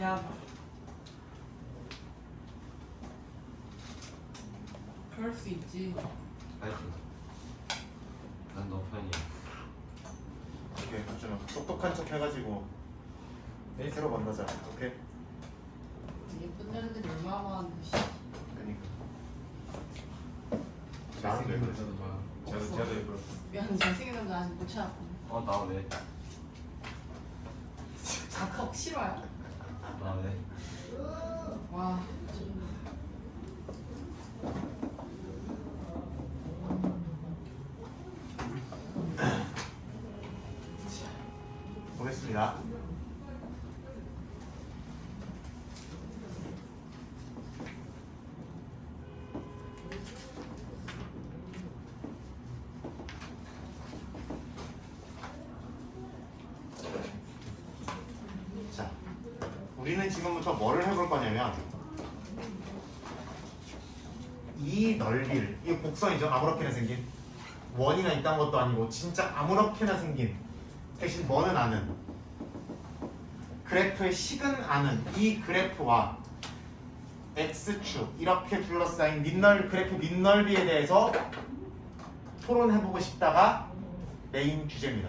미안하다. 그럴 수 있지. 알지. 난 너 편이야. 오케이, 좀 똑똑한 척 해가지고 새로 만나자. 오케이. 예쁜 애들이 얼마나 많은데. 씨. 그니까. 나는 왜 그러지? 없어. 미안, 잘생긴 남자 아직 못 찾았고. 나 왜? 자퍽 싫어요? 나 왜? 와. 보겠습니다. 자, 우리는 지금부터 뭐를 해볼 거냐면 이 넓이를, 이 곡선이죠. 아무렇게나 생긴 원이나 있다는 것도 아니고 진짜 아무렇게나 생긴 대신 뭐는 아는 그래프의 식은 아는 이 그래프와 x축 이렇게 둘러싸인 그래프 밑넓이에 대해서 토론해보고 싶다가 메인 주제입니다.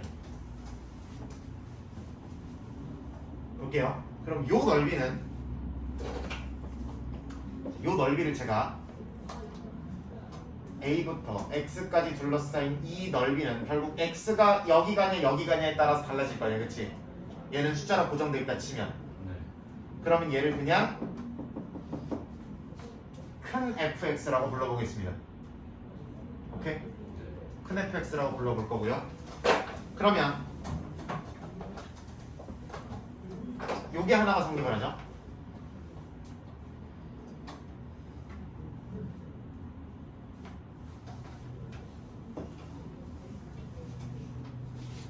볼게요. 그럼 요 넓이를 제가 a부터 x까지 둘러싸인 이 넓이는 결국 x가 여기 가냐 여기 가냐에 따라서 달라질 거예요. 그치? 얘는 숫자로 고정되어 있다 치면 네. 그러면 얘를 그냥 큰 fx라고 불러보겠습니다. 오케이? 큰 fx라고 불러볼 거고요. 그러면 요게 하나가 성립을 하죠.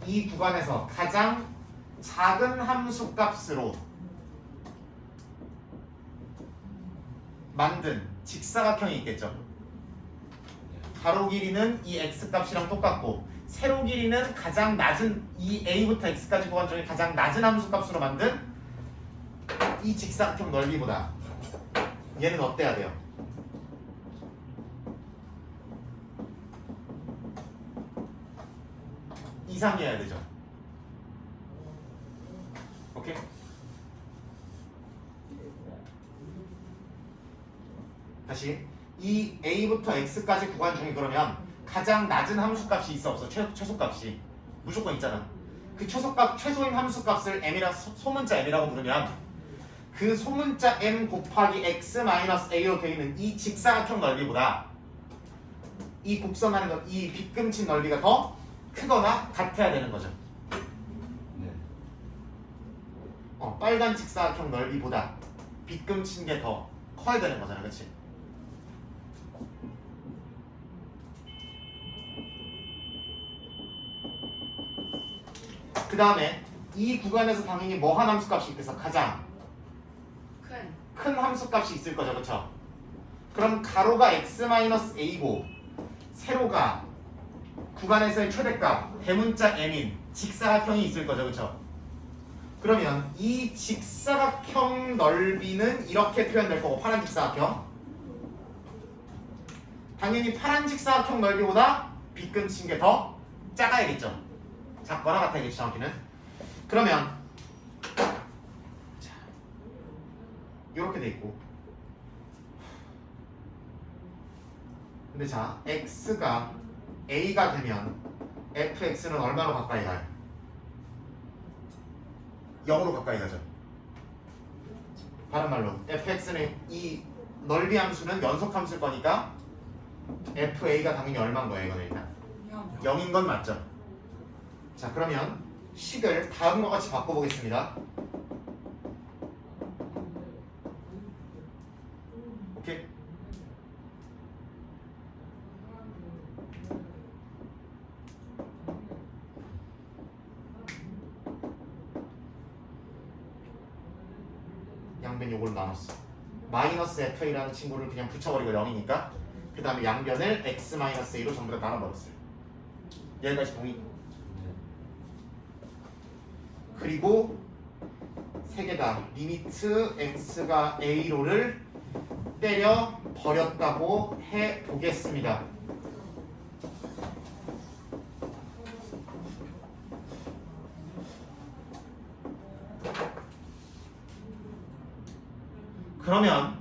이 구간에서 가장 작은 함수 값으로 만든 직사각형이 있겠죠. 가로 길이는 이 x 값이랑 똑같고 세로 길이는 가장 낮은 이 a부터 x까지 구간 중에 가장 낮은 함수 값으로 만든 이 직사각형 넓이보다 얘는 어때야 돼요? 이상이어야 되죠. 오케이? 다시 이 a부터 x까지 구간 중에 그러면 가장 낮은 함수값이 있어 없어? 최소값이 무조건 있잖아. 그 최소인 함수값을 m이랑 소문자 m이라고 부르면 그 소문자 m 곱하기 x-a로 되어 있는 이 직사각형 넓이보다 이 곡선 안에 이 빗금친 넓이가 더 크거나 같아야 되는 거죠. 네. 빨간 직사각형 넓이보다 빗금친 게 더 커야 되는 거잖아, 그렇지? 그 다음에 이 구간에서 당연히 뭐 한 함수값이 있겠어? 가장 큰 함수값이 있을 거죠, 그렇죠? 그럼 가로가 x-a고 세로가 구간에서의 최대값 대문자 m인 직사각형이 있을 거죠, 그렇죠? 그러면 이 직사각형 넓이는 이렇게 표현될 거고 파란 직사각형 당연히 파란 직사각형 넓이보다 빗금친 게 더 작아야겠죠. 작거나 같아야겠죠, 정확히는. 그러면 이렇게 돼 있고 근데 자 x가 a가 되면 fx는 얼마로 가까이 가요? 0으로 가까이 가죠. 다른 말로 fx는 이 넓이 함수는 연속 함수일 거니까 fa가 당연히 얼마인 거예요, 이거는 일단 0인 건 맞죠. 자, 그러면 식을 다음과 같이 바꿔보겠습니다. 오케이? 양변 요걸 나눴어. 마이너스 fa라는 친구를 그냥 붙여버리고 0이니까 그 다음에 양변을 x-a로 전부 다 나눠버렸어요. 여기까지 동의? 그리고 세 개다 리미트 x가 a로를 때려 버렸다고 해 보겠습니다. 그러면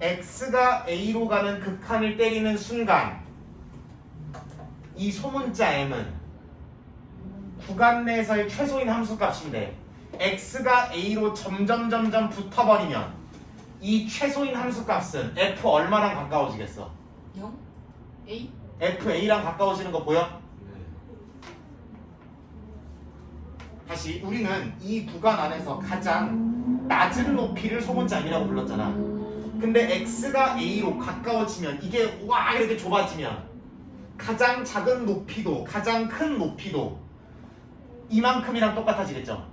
x가 a로 가는 극한을 때리는 순간 이 소문자 m은 구간 내에서의 최소인 함수값인데 x가 a로 점점 붙어버리면 이 최소인 함수값은 f 얼마랑 가까워지겠어? 0? A? f a랑 가까워지는 거 보여? 네. 다시 우리는 이 구간 안에서 가장 낮은 높이를 소문자 m이라고 불렀잖아. 근데 x가 a로 가까워지면 이게 와 이렇게 좁아지면 가장 작은 높이도 가장 큰 높이도 이만큼이랑 똑같아지겠죠?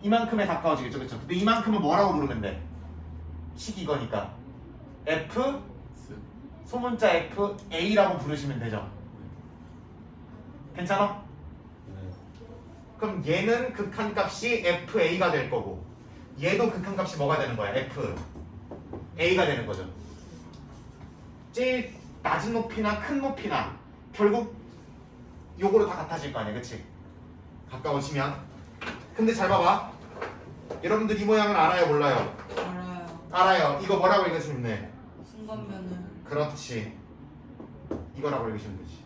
이만큼에 가까워지겠죠? 그렇죠? 근데 이만큼은 뭐라고 부르면 돼? 식 이거니까 f 소문자 f a라고 부르시면 되죠? 괜찮아? 네. 그럼 얘는 극한값이 fa가 될 거고 얘도 극한값이 뭐가 되는 거야? fa가 되는 거죠. 제일 낮은 높이나 큰 높이나 결국 요거로 다 같아질 거 아니야, 그치? 가까워지면. 근데 잘 봐봐. 여러분들 이 모양을 알아요, 몰라요? 알아요. 알아요. 이거 뭐라고 읽으시면 돼? 순간면은 그렇지. 이거라고 읽으시면 되지.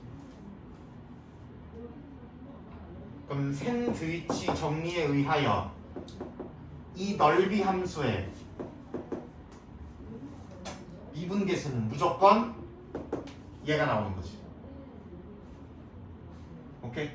그럼 샌드위치 정리에 의하여 이 넓이 함수의 미분계수는 무조건 얘가 나오는 거지. 오케이?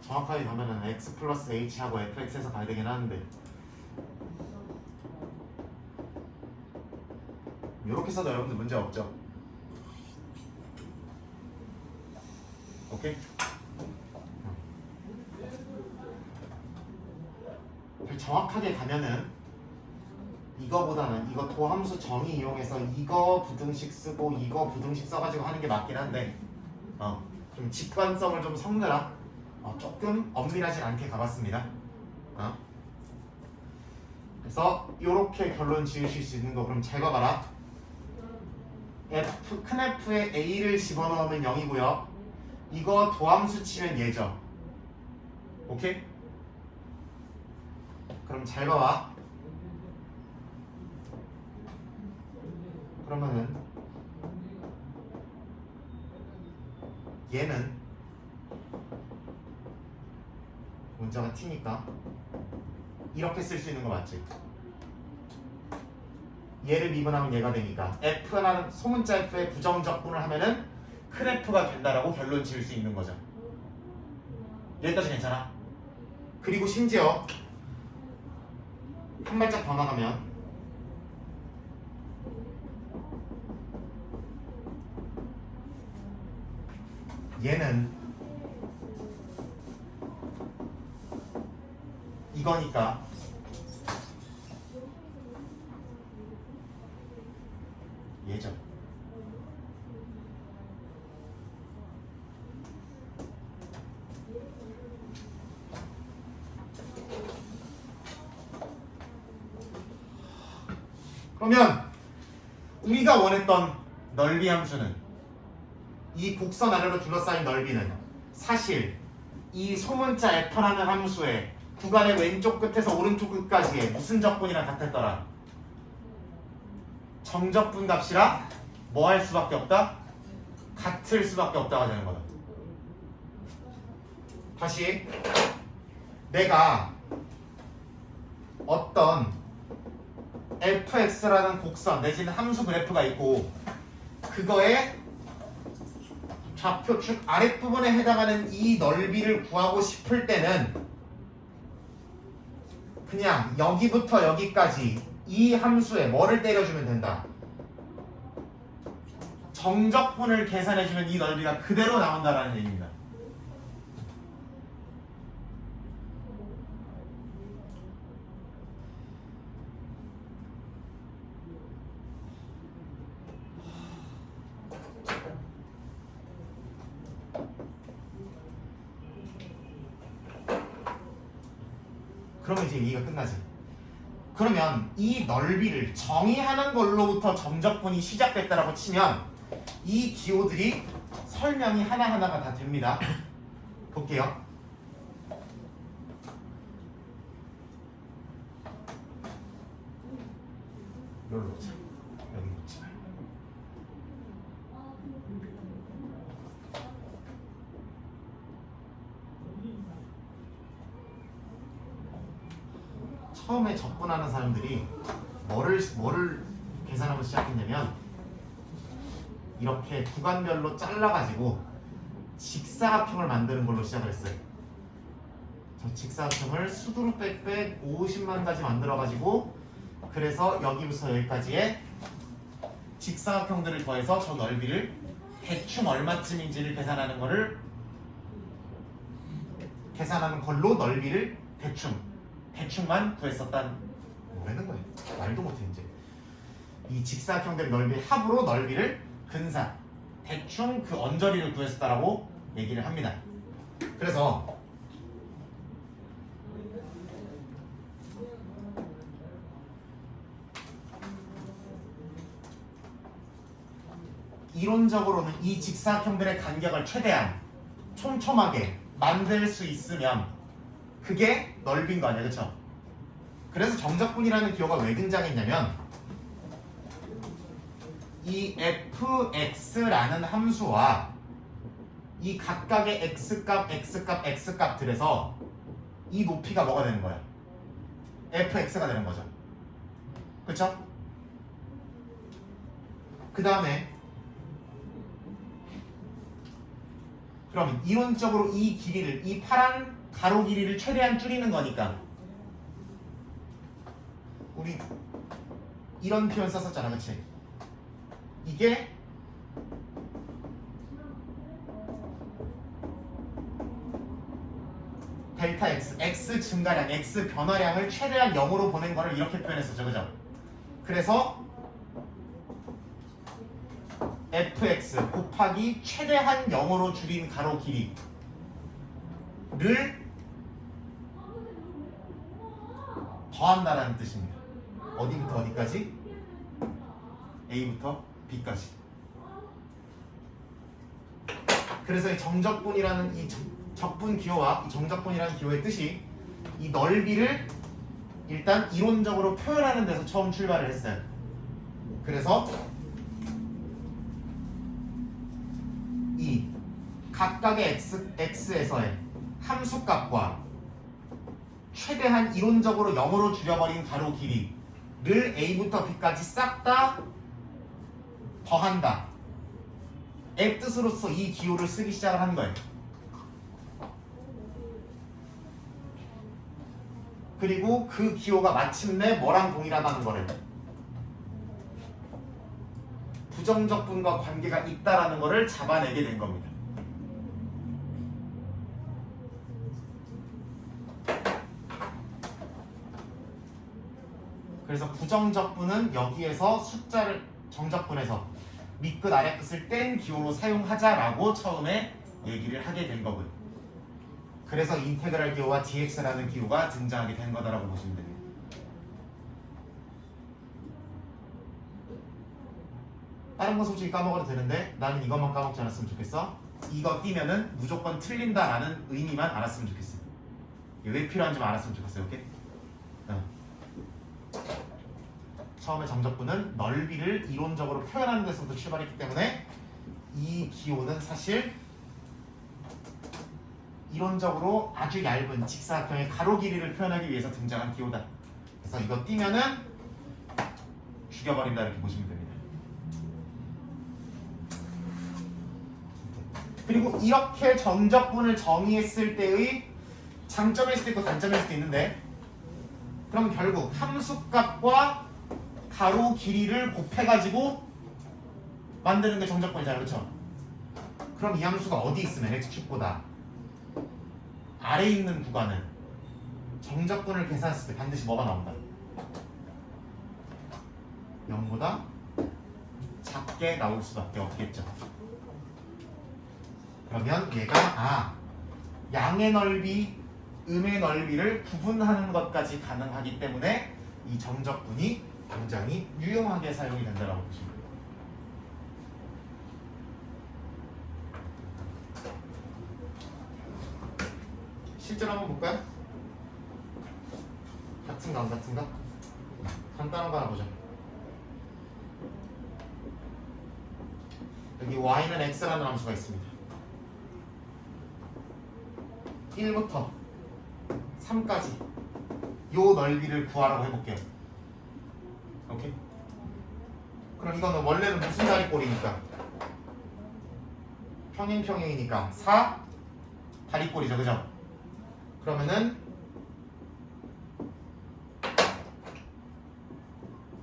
정확하게 가면은 x 플러스 h하고 fx에서 가야 되긴 하는데 이렇게 써도 여러분들 문제 없죠? 오케이? 정확하게 가면은 이거보다는 이거 도함수 정의 이용해서 이거 부등식 쓰고 이거 부등식 써가지고 하는 게 맞긴 한데 좀 직관성을 좀 섞느라 조금 엄밀하진 않게 가봤습니다. 그래서 이렇게 결론 지으실 수 있는 거 그럼 잘 봐봐라. 큰 F에 A를 집어넣으면 0이고요. 이거 도함수 치면 얘죠. 오케이? 그럼 잘 봐봐. 그러면은 얘는 문자가 t니까 이렇게 쓸 수 있는 거 맞지? 얘를 미분하면 얘가 되니까 F라는 소문자 F의 부정적분을 하면은 큰 F가 된다라고 결론 지을 수 있는 거죠. 여기까지 괜찮아? 그리고 심지어 한 발짝 더 나가면 얘는 이거니까 얘죠. 그러면 우리가 원했던 넓이 함수는 이 곡선 아래로 둘러싸인 넓이는 사실 이 소문자 f라는 함수의 구간의 왼쪽 끝에서 오른쪽 끝까지의 무슨 적분이랑 같았더라? 정적분 값이라 뭐 할 수밖에 없다? 같을 수밖에 없다가 되는 거다. 다시 내가 어떤 fx라는 곡선 내지는 함수 그래프가 있고 그거의 좌표축 아랫부분에 해당하는 이 넓이를 구하고 싶을 때는 그냥 여기부터 여기까지 이 함수에 뭐를 때려주면 된다? 정적분을 계산해주면 이 넓이가 그대로 나온다라는 얘기입니다. 그러면 이제 얘기가 끝나지. 그러면 이 넓이를 정의하는 걸로부터 정적분이 시작됐다라고 치면 이 기호들이 설명이 하나하나가 다 됩니다. 볼게요. 여기로 놓자. 여기 놓지 말고. 처음에 접근하는 사람들이 뭐를 계산하고 시작했냐면 이렇게 구간별로 잘라가지고 직사각형을 만드는 걸로 시작을 했어요. 저 직사각형을 수두룩 빽빽 50만 가지 만들어가지고 그래서 여기부터 여기까지의 직사각형들을 더해서 저 넓이를 대충 얼마쯤인지를 계산하는 걸로 넓이를 대충만 구했었단 뭐라는 거야? 말도 못해 이제. 이 직사각형들의 넓이 합으로 넓이를 근사 대충 그 언저리를 구했었다라고 얘기를 합니다. 그래서 이론적으로는 이 직사각형들의 간격을 최대한 촘촘하게 만들 수 있으면 그게 넓인 거 아니야, 그쵸? 그래서 정적분이라는 기호가 왜 등장했냐면 이 fx라는 함수와 이 각각의 x값들에서 이 높이가 뭐가 되는 거야? fx가 되는 거죠. 그쵸? 그 다음에 그럼 이론적으로 이 길이를, 이 파란 가로 길이를 최대한 줄이는 거니까 우리 이런 표현 썼었잖아, 그치? 이게 델타 x, x 증가량, x 변화량을 최대한 0으로 보낸 거를 이렇게 표현했었죠, 그죠? 그래서 fx 곱하기 최대한 0으로 줄인 가로 길이를 더한다라는 뜻입니다. 어디부터 어디까지? A부터 B까지. 그래서 이 정적분이라는 이 적분 기호와 이 정적분이라는 기호의 뜻이 이 넓이를 일단 이론적으로 표현하는 데서 처음 출발을 했어요. 그래서 이 각각의 x에서의 함수값과 최대한 이론적으로 0으로 줄여버린 가로 길이를 A부터 B까지 싹 다 더한다 의 뜻으로서 이 기호를 쓰기 시작을 한 거예요. 그리고 그 기호가 마침내 뭐랑 동일하다는 거를, 부정적분과 관계가 있다라는 거를 잡아내게 된 겁니다. 그래서 부정적분은 여기에서 숫자를 정적분에서 밑끝 아래끝을 뗀 기호로 사용하자라고 처음에 얘기를 하게 된 거고요. 그래서 인테그랄 기호와 dx라는 기호가 등장하게 된 거다라고 보시면 됩니다. 다른 건 솔직히 까먹어도 되는데 나는 이것만 까먹지 않았으면 좋겠어. 이거 띄면은 무조건 틀린다라는 의미만 알았으면 좋겠어. 이게 왜 필요한지만 알았으면 좋겠어요. 오케이? 처음에 정적분은 넓이를 이론적으로 표현하는 데서부터 출발했기 때문에 이 기호는 사실 이론적으로 아주 얇은 직사각형의 가로 길이를 표현하기 위해서 등장한 기호다. 그래서 이거 띄면은 죽여버린다 이렇게 보시면 됩니다. 그리고 이렇게 정적분을 정의했을 때의 장점일 수도 있고 단점일 수도 있는데, 그럼 결국 함수값과 가로 길이를 곱해가지고 만드는 게 정적분이잖아요, 그렇죠? 그럼 이 함수가 어디 있으면 x축보다 아래에 있는 구간은 정적분을 계산했을 때 반드시 뭐가 나온다? 0보다 작게 나올 수밖에 없겠죠. 그러면 얘가 양의 넓이 음의 넓이를 구분하는 것까지 가능하기 때문에 이 정적분이 굉장히 유용하게 사용이 된다고 보시면 돼요. 실제로 한번 볼까요? 같은가 안 같은가? 간단한 거 하나 보자. 여기 y는 x라는 함수가 있습니다. 1부터 3까지 요 넓이를 구하라고 해볼게요. 오케이? 그럼 이거는 원래는 무슨 다리꼴이니까? 평행이니까 4 다리꼴이죠, 그죠? 그러면은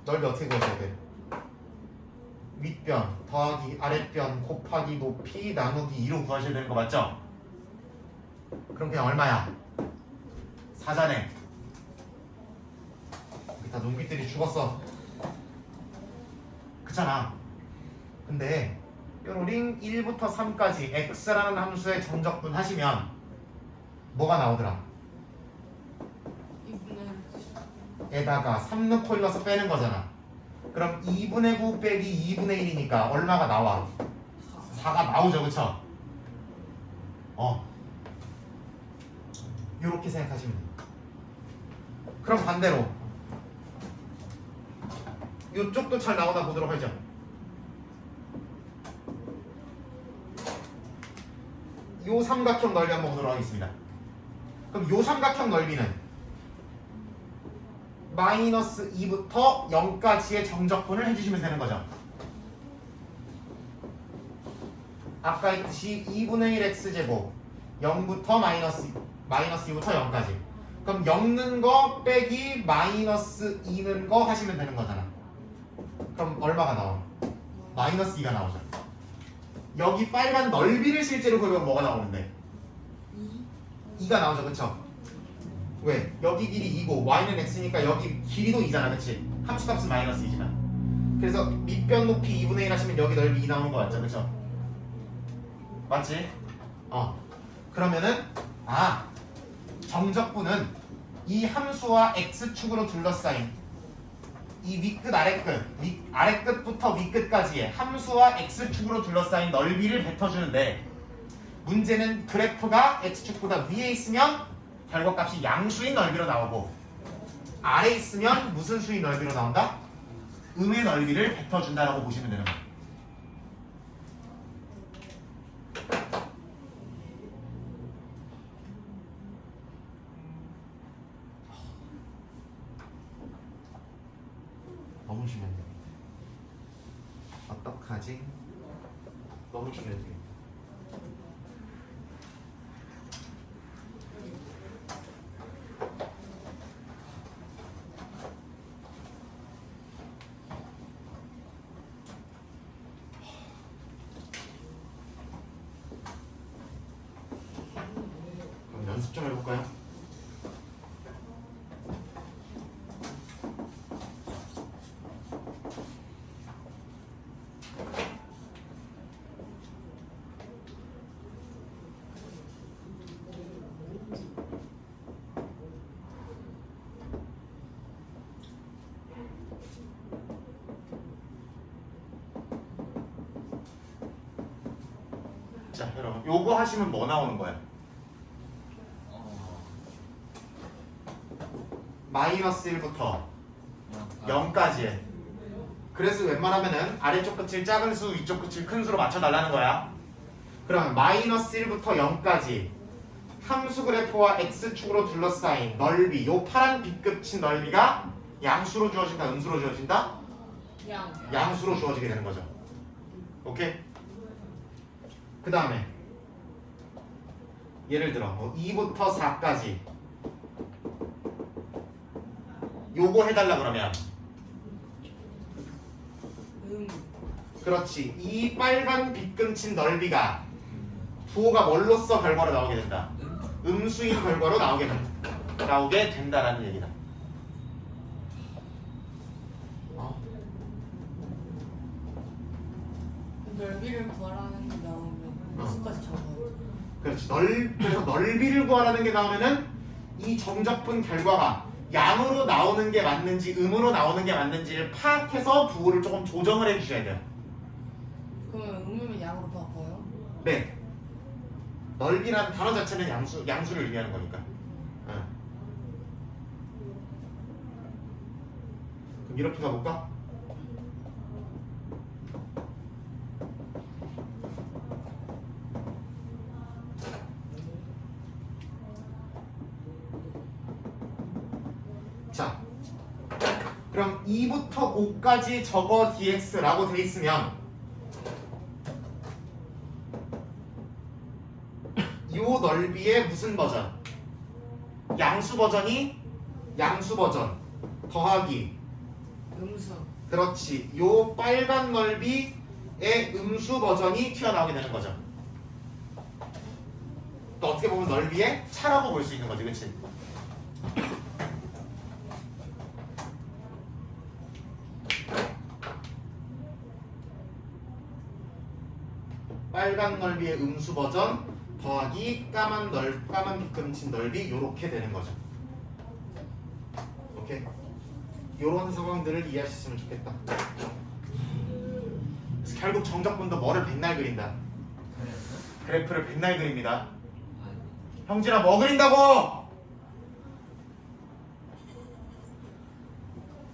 넓이 어떻게 구하셔야 돼? 윗변 더하기 아랫변 곱하기 높이 나누기 2로 구하셔야 되는 거 맞죠? 그럼 그냥 얼마야? 4자네. 여기 다 눈빛들이 죽었어. 그렇잖아. 근데 뾰로링 1부터 3까지 x라는 함수의 정적분 하시면 뭐가 나오더라? 에다가 3 넣고 1 넣어서 빼는 거잖아. 그럼 2분의 9 빼기 2분의 1이니까 얼마가 나와? 4가 나오죠, 그쵸? 요렇게 생각하시면 돼요. 그럼 반대로 요쪽도 잘 나오나 보도록 하죠. 요 삼각형 넓이 한번 보도록 하겠습니다. 그럼 요 삼각형 넓이는 마이너스 2부터 0까지의 정적분을 해주시면 되는 거죠. 아까 했듯이 2분의 1 x제곱 0부터 마이너스 2부터 0까지. 그럼 0는 거 빼기 마이너스 2는 거 하시면 되는 거잖아. 그럼 얼마가 나와? 마이너스 2가 나오죠. 여기 빨간 넓이를 실제로 그리면 뭐가 나오는데? 2가 나오죠, 그쵸? 왜? 여기 길이 2고 y는 x니까 여기 길이도 2잖아, 그치? 함수값은 마이너스 2지만. 그래서 밑변 높이 2분의 1 하시면 여기 넓이 2 나오는 거 맞죠, 그쵸? 맞지? 그러면은 정적분은 이 함수와 x축으로 둘러싸인 이 윗끝 아래끝부터 윗끝까지의 함수와 x축으로 둘러싸인 넓이를 뱉어주는데, 문제는 그래프가 x축보다 위에 있으면 결과값이 양수인 넓이로 나오고 아래 있으면 무슨 수인 넓이로 나온다? 음의 넓이를 뱉어준다라고 보시면 되는 거예요. 너무 심했네. 어떡하지? 너무 심했네. 그럼 연습 좀 해볼까요? 자, 여러분, 요거 하시면 뭐 나오는 거야? 마이너스 1부터 0까지. 그래서 웬만하면은 아래쪽 끝을 작은 수, 위쪽 끝을 큰 수로 맞춰달라는 거야. 그럼 마이너스 1부터 0까지 함수 그래프와 x축으로 둘러싸인 넓이, 요 파란 B급친 넓이가 양수로 주어진다, 음수로 주어진다? 양수로 주어지게 되는 거죠. 오케이? 그 다음에 예를 들어 2부터 4까지 요거 해달라 그러면 그렇지, 이 빨간 빗금친 넓이가 부호가 뭘로써 결과로 나오게 된다? 음수인 결과로 나오게 된다라는 얘기다. 넓이를 구하라는 게 나오면 수까지 적어요. 그렇지. 그래서 넓이를 구하라는 게 나오면은 이 정적분 결과가 양으로 나오는 게 맞는지 음으로 나오는 게 맞는지를 파악해서 부호를 조금 조정을 해주셔야 돼요. 그러면 음이면 양으로 바꿔요? 네. 넓이라는 단어 자체는 양수를 의미하는 거니까. 응. 그럼 이렇게 가볼까? 자, 그럼 2부터 5까지 적어 dx라고 돼 있으면 요 넓이의 무슨 버전? 양수 버전이 양수 버전 더하기 음수. 그렇지. 요 빨간 넓이의 음수 버전이 튀어나오게 되는 거죠. 또 어떻게 보면 넓이의 차라고 볼 수 있는 거지, 그치? 빨간 넓이의 음수 버전 더하기 까만 빗금친 넓이 요렇게 되는 거죠. 오케이? 요런 상황들을 이해하셨으면 좋겠다. 그래서 결국 정적분도 뭐를 백날 그린다. 그래프를 백날 그립니다. 형진아 뭐 그린다고?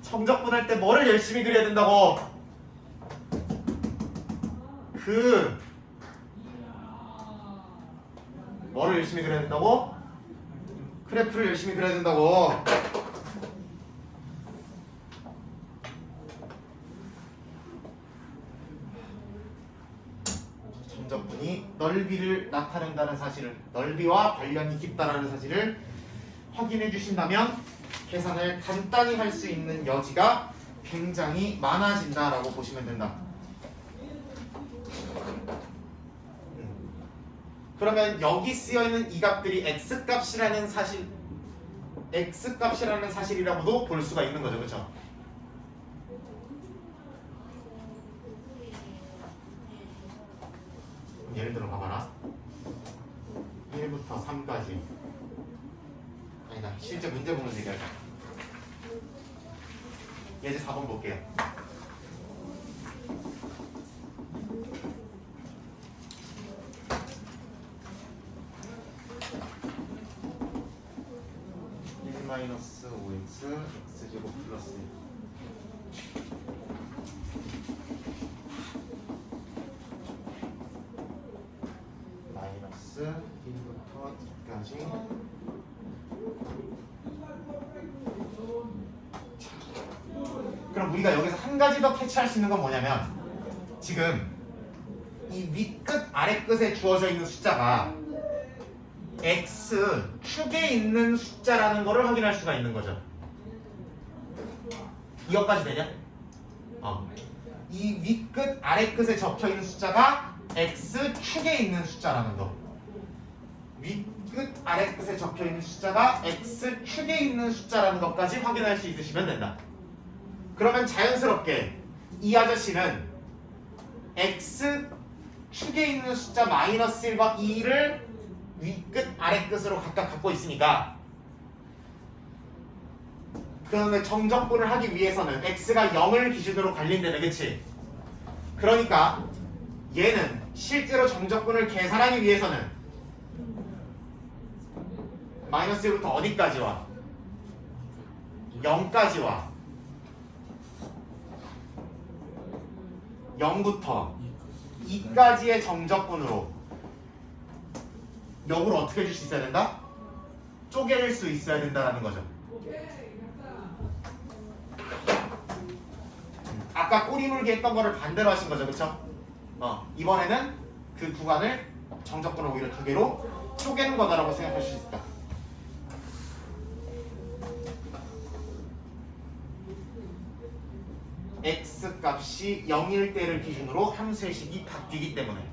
정적분 할 때 뭐를 열심히 그려야 된다고? 뭐를 열심히 그려야 된다고? 그래프를 열심히 그려야 된다고. 정적분이 넓이를 나타낸다는 사실을, 넓이와 관련이 깊다는 사실을 확인해 주신다면 계산을 간단히 할 수 있는 여지가 굉장히 많아진다라고 보시면 된다. 그러면 여기 쓰여있는 이 값들이 x값이라는 사실이라고도 볼 수가 있는 거죠. 그렇죠? 예를 들어 봐봐라. 1부터 3까지. 아니다. 실제 문제 보면서 얘기하자. 예제 4번 볼게요. 마이너스 5x x제곱 플러스 1 마이너스 1부터 2까지. 그럼 우리가 여기서 한 가지 더 캐치할 수 있는 건 뭐냐면 지금 이 윗끝 아래끝에 주어져 있는 숫자가 x 축에 있는 숫자라는 것을 확인할 수가 있는 거죠. 이것까지 되냐? 이 윗끝 아래끝에 적혀 있는 숫자가 x 축에 있는 숫자라는 거. 윗끝 아래끝에 적혀 있는 숫자가 x 축에 있는 숫자라는 것까지 확인할 수 있으시면 된다. 그러면 자연스럽게 이 아저씨는 x 축에 있는 숫자 마이너스 1과 2를 윗끝 아래끝으로 각각 갖고 있으니까 그런데 정적분을 하기 위해서는 x가 0을 기준으로 관리되네, 그치? 그러니까 얘는 실제로 정적분을 계산하기 위해서는 마이너스 1부터 어디까지 와? 0까지 와. 0부터 2까지의 정적분으로 역을 어떻게 해줄 수 있어야 된다? 쪼개낼 수 있어야 된다는 거죠. 아까 꼬리물기 했던 거를 반대로 하신 거죠, 그쵸? 이번에는 그 구간을 정적분을 오히려 두 개로 쪼개는 거다라고 생각할 수 있다. x 값이 0일 때를 기준으로 함수의 식이 바뀌기 때문에.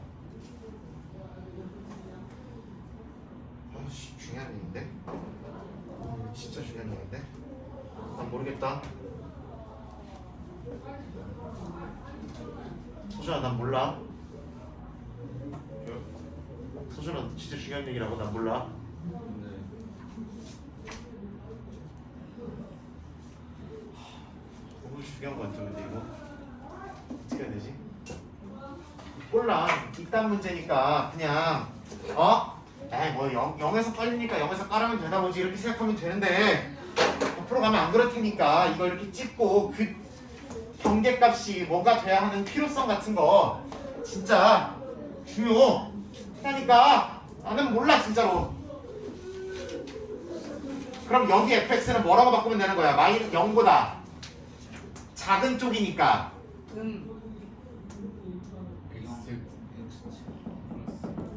아씨, 중요한 얘기인데? 진짜 중요한 얘기인데? 난 모르겠다. 소준아, 난 몰라. 소준아, 진짜 중요한 얘기라고? 난 몰라. 네. 중요한 거 어쩌면 돼 이거 어떻게 해야 되지? 몰라 이딴 문제니까 그냥 에이 뭐 0에서 깔리니까 0에서 깔으면 되나 보지 이렇게 생각하면 되는데 앞으로 가면 안 그럴 테니까 이걸 이렇게 찍고 그 경계값이 뭐가 돼야 하는 필요성 같은 거 진짜 중요하니까 나는 몰라 진짜로. 그럼 여기 fx는 뭐라고 바꾸면 되는 거야? 0보다 작은 쪽이니까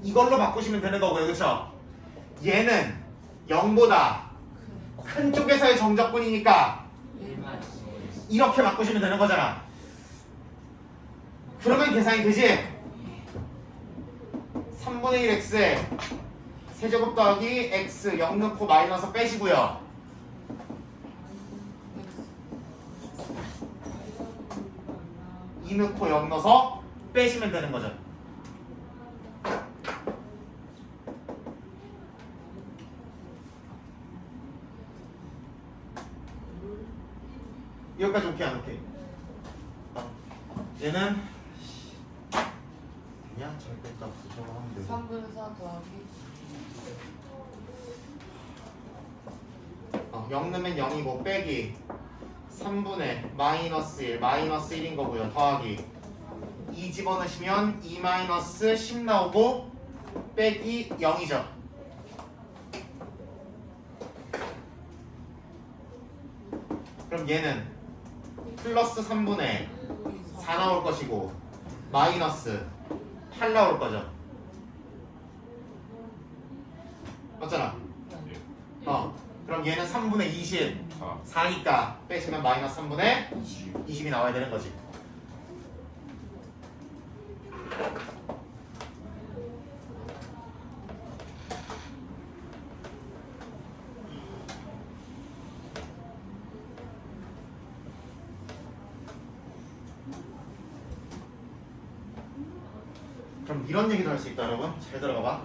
이걸로 바꾸시면 되는 거고요. 그쵸? 얘는 0보다 큰 쪽에서의 정적분이니까 이렇게 바꾸시면 되는 거잖아. 그러면 계산이 되지? 3분의 1 x에 세제곱 더하기 x 0 넣고 마이너스 빼시고요. 이 넣고 0 넣어서 빼시면 되는 거죠. 여기까지 오케이 안 오케이? 얘는 그냥 절대값 저거 하면 되고 3분의 4 더하기 0 넣으면 0이고 빼기 3분의 마이너스 1 마이너스 1인 거고요. 더하기 2 집어넣으시면 2 마이너스 10 나오고 빼기 0이죠. 그럼 얘는 플러스 3분의 4 나올 것이고 마이너스 8 나올 거죠. 맞잖아. 그럼 얘는 3분의 24니까 빼시면 마이너스 3분의 20이 나와야 되는 거지. 그럼 이런 얘기도 할 수 있다 여러분. 잘 들어가봐.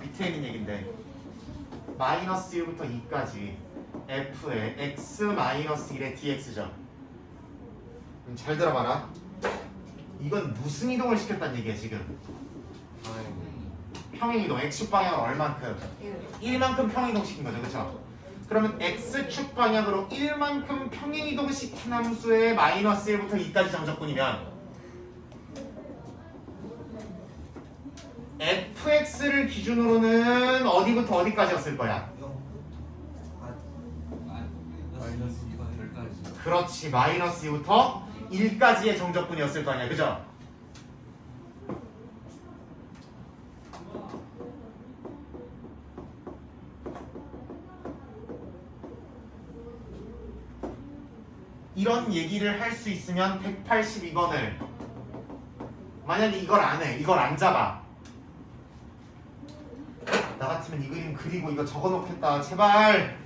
밑에 있는 얘기인데 마이너스 1부터 2까지 f의 x 마이너스 1의 dx죠. 잘 들어봐라. 이건 무슨 이동을 시켰다는 얘기야 지금? 평행이동. x축 방향을 얼만큼? 1만큼 평행이동 시킨 거죠. 그쵸? 그러면 x축 방향으로 1만큼 평행이동 시킨 함수의 마이너스 1부터 2까지 정적분이면 fx를 기준으로는 어디부터 어디까지였을 거야? 그렇지. 마이너스 2부터 1까지의 정적분이었을 거 아니야. 그죠? 이런 얘기를 할 수 있으면 182번을 만약에 이걸 안 해. 이걸 안 잡아. 나 같으면 이 그림 그리고 이거 적어놓겠다. 제발.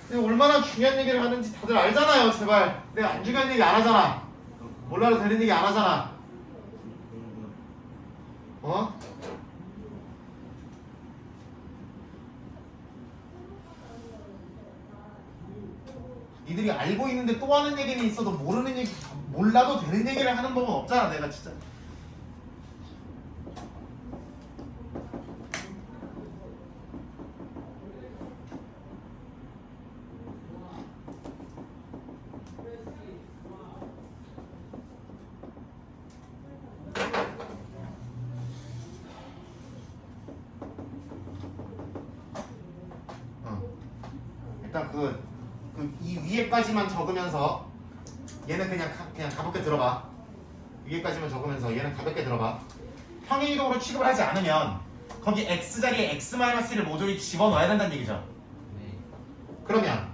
내가 얼마나 중요한 얘기를 하는지 다들 알잖아요. 제발. 내가 안 중요한 얘기 안 하잖아. 몰라도 되는 얘기 안 하잖아. 니들이 알고 있는데 또 하는 얘기는 있어도 모르는 얘기, 몰라도 되는 얘기를 하는 법은 없잖아. 내가 진짜. 일단 이 위에까지만 적으면서 얘는 그냥 가볍게 들어봐. 위에까지만 적으면서 얘는 가볍게 들어봐. 평행이동으로 취급을 하지 않으면 거기 x자리에 x-1을 모조리 집어넣어야 된다는 얘기죠. 그러면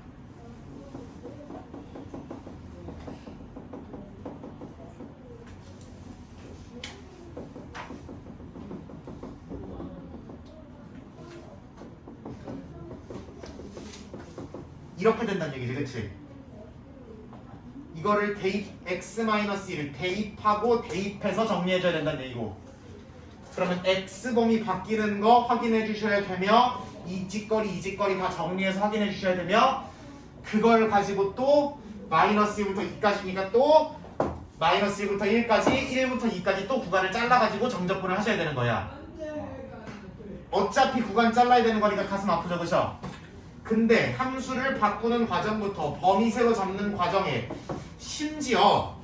이렇게 된다는 얘기지. 그치? 이거를 대입 x-1을 대입하고 대입해서 정리해줘야 된다는 얘기고 그러면 x범위 바뀌는 거 확인해 주셔야 되며 이 찌꺼리 다 정리해서 확인해 주셔야 되며 그걸 가지고 또 마이너스 1부터 2까지니까 또 마이너스 1부터 1까지 1부터 2까지 또 구간을 잘라가지고 정적분을 하셔야 되는 거야. 어차피 구간 잘라야 되는 거니까 가슴 아프죠, 그죠? 근데 함수를 바꾸는 과정부터 범위 세로 잡는 과정에 심지어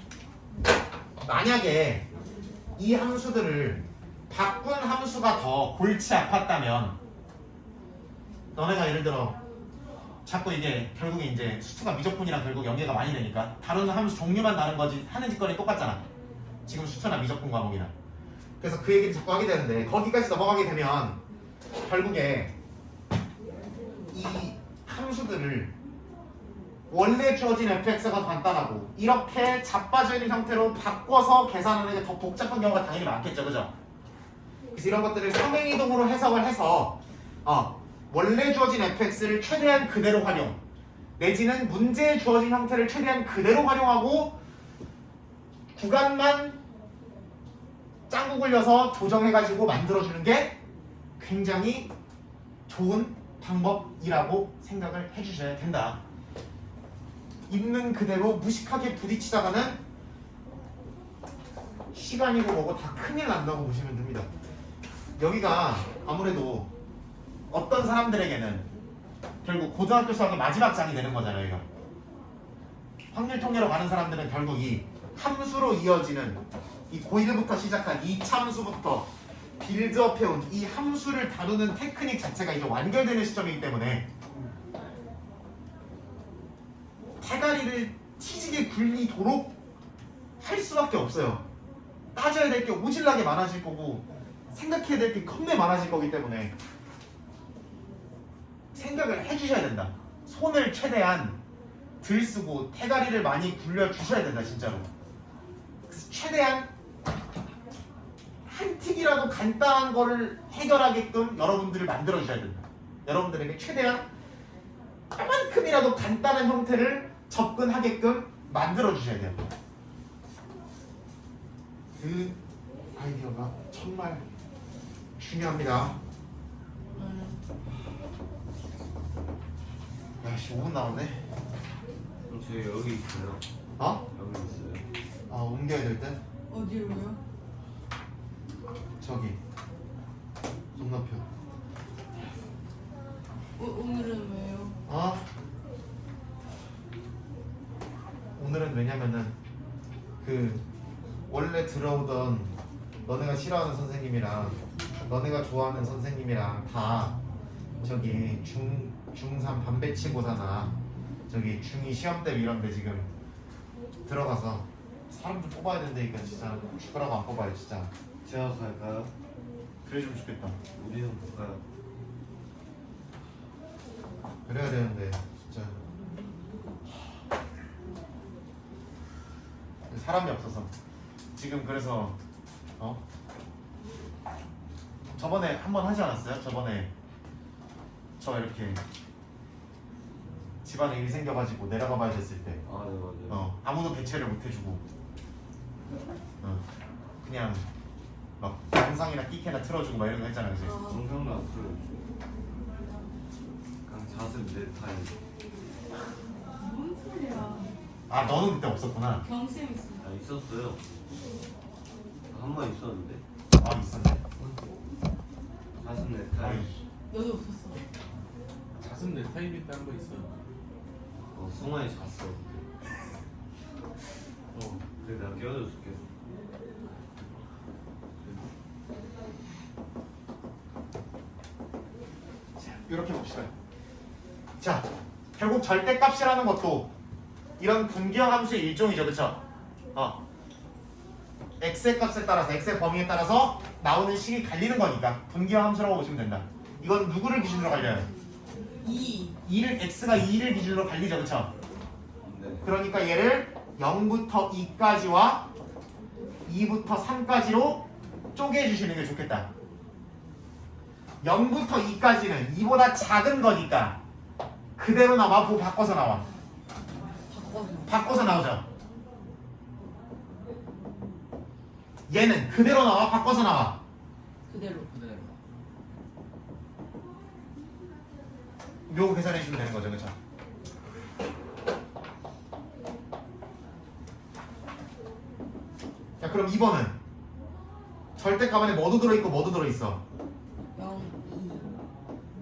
만약에 이 함수들을 바꾼 함수가 더 골치 아팠다면 너네가 예를 들어 자꾸 이게 결국에 이제 수투가 미적분이랑 결국 연계가 많이 되니까 다른 함수 종류만 다른 거지 하는 짓거리 똑같잖아. 지금 수투나 미적분 과목이나. 그래서 그 얘기를 자꾸 하게 되는데 거기까지 넘어가게 되면 결국에 이 함수들을 원래 주어진 fx가 간단하고 이렇게 자빠져 있는 형태로 바꿔서 계산하는 게 더 복잡한 경우가 당연히 많겠죠, 그죠? 그래서 이런 것들을 평행이동으로 해석을 해서 원래 주어진 fx를 최대한 그대로 활용 내지는 문제에 주어진 형태를 최대한 그대로 활용하고 구간만 짱구 굴려서 조정해가지고 만들어주는 게 굉장히 좋은 방법이라고 생각을 해주셔야 된다. 있는 그대로 무식하게 부딪히다가는 시간이고 뭐고 다 큰일 난다고 보시면 됩니다. 여기가 아무래도 어떤 사람들에게는 결국 고등학교 수학의 마지막 장이 되는 거잖아요. 이거. 확률 통계로 가는 사람들은 결국 이 함수로 이어지는 이 고1부터 시작한 이 참수부터 빌드업 해온 이 함수를 다루는 테크닉 자체가 이제 완결되는 시점이기 때문에 대가리를 치지게 굴리도록 할 수밖에 없어요. 따져야 될 게 오질나게 많아질 거고 생각해야 될 게 겁내 많아질 거기 때문에 생각을 해주셔야 된다. 손을 최대한 들 쓰고 대가리를 많이 굴려주셔야 된다. 진짜로. 그래서 최대한 한 틱이라도 간단한 거를 해결하게끔 여러분들을 만들어주셔야 된다. 여러분들에게 최대한 얼만큼이라도 간단한 형태를 접근하게끔 만들어주셔야 돼요. 그 아이디어가 정말 중요합니다. 야씨 5분 나오네. 그럼 저희 여기 있어요. 어? 여기 있어요. 아 옮겨야 될 때? 어디로요? 저기 건너편. 오늘은 왜요? 어? 오늘은 왜냐면은 그 원래 들어오던 너네가 싫어하는 선생님이랑 너네가 좋아하는 선생님이랑 다 저기 중3 반배치고사나 저기 중2 시험 때 이런데 지금 들어가서 사람 좀 뽑아야 된다니까 진짜 죽으라고 안 뽑아요 진짜. 제가 갈까요? 그래주면 좋겠다. 우리는 볼까요? 그래야 되는데 진짜 사람이 없어서 지금. 그래서 저번에 한 번 하지 않았어요? 저번에 저 이렇게 집안에 일 생겨가지고 내려가 봐야 됐을 때 아, 네, 맞아요. 아무도 대체를 못 해주고 그냥 막 영상이나 끼케나 틀어주고 막 이런 거 했잖아요. 그치? 영상도 안 풀어요. 그냥 자습 내 타임. 뭔 소리야? 아 너는 그때 없었구나. 경쌤 있어. 아, 있었어요. 한 번 있었는데. 아 있었네. 자습 내 타임. 아이, 너도 없었어. 자습 내 타임 있다는 거 있어요. 승환이 잤어. 그래 내가 깨워줬어 계속. 이렇게 봅시다. 자, 결국 절대값이라는 것도 이런 분기형 함수의 일종이죠, 그렇죠? x의 값에 따라서 x의 범위에 따라서 나오는 식이 갈리는 거니까 분기형 함수라고 보시면 된다. 이건 누구를 기준으로 갈려요? 2를 x가 2를 기준으로 갈리죠, 그렇죠? 네. 그러니까 얘를 0부터 2까지와 2부터 3까지로 쪼개주시는 게 좋겠다. 0부터 2까지는 2보다 작은 거니까 그대로 나와, 보 바꿔서 나와. 바꿔서 나오죠. 얘는 그대로 나와, 바꿔서 나와. 그대로. 그대로. 요 계산해 주시면 되는 거죠, 그렇죠? 자, 그럼 2번은 절대값안에 뭐도 들어있고 뭐도 들어있어? 0,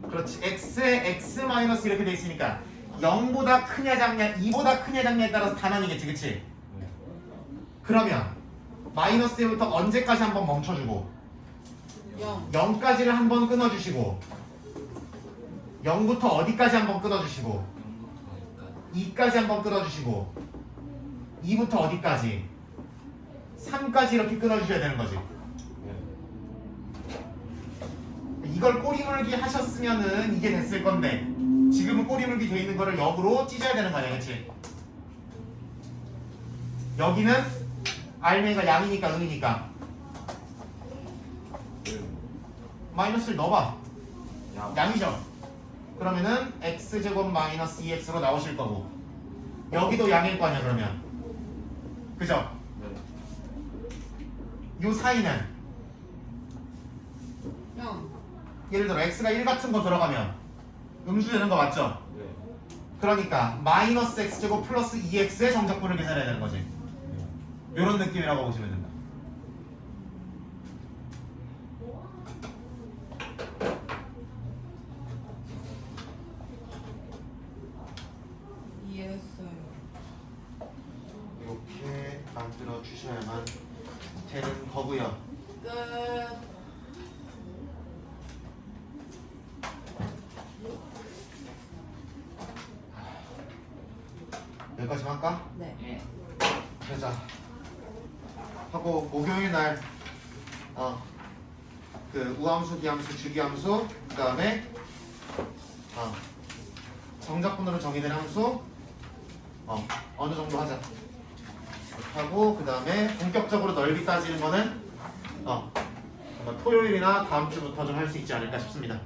2. 그렇지. x에 x 마이너스 이렇게 돼 있으니까 0보다 크냐 작냐 2보다 크냐 작냐에 따라서 단원이겠지, 그치? 그러면 마이너스 1부터 언제까지 한번 멈춰주고 0. 0까지를 한번 끊어주시고 0부터 어디까지 한번 끊어주시고 0부터 2까지 한번 끊어주시고 2부터 어디까지 3까지 이렇게 끊어주셔야 되는 거지. 이걸 꼬리물기 하셨으면은 이게 됐을 건데 지금은 꼬리물기 돼 있는 거를 역으로 찢어야 되는 거 아니야, 그치? 여기는 알맹이가 양이니까 음이니까 마이너스를 넣어봐. 양이죠? 그러면은 x제곱 마이너스 2x로 나오실 거고 여기도 양일 거 아니야, 그러면. 그죠? 요 사이는 0. 예를 들어 x가 1 같은 거 들어가면 음수 되는 거 맞죠? 그러니까 마이너스 x제곱 플러스 2x의 정적분을 계산해야 되는 거지. 요런 느낌이라고 보시면 된다. 이해했어요. 이렇게 만들어 주셔야만 되는 거고요. 끝. 여기까지만 할까? 네. 예. 그러자. 하고 목요일 날 그 우함수, 기함수, 주기함수, 그 다음에 정적분으로 정의된 함수 어느 정도 하자. 이렇게 하고 그 다음에 본격적으로 넓이 따지는 거는 아마 토요일이나 다음 주부터 좀 할 수 있지 않을까 싶습니다.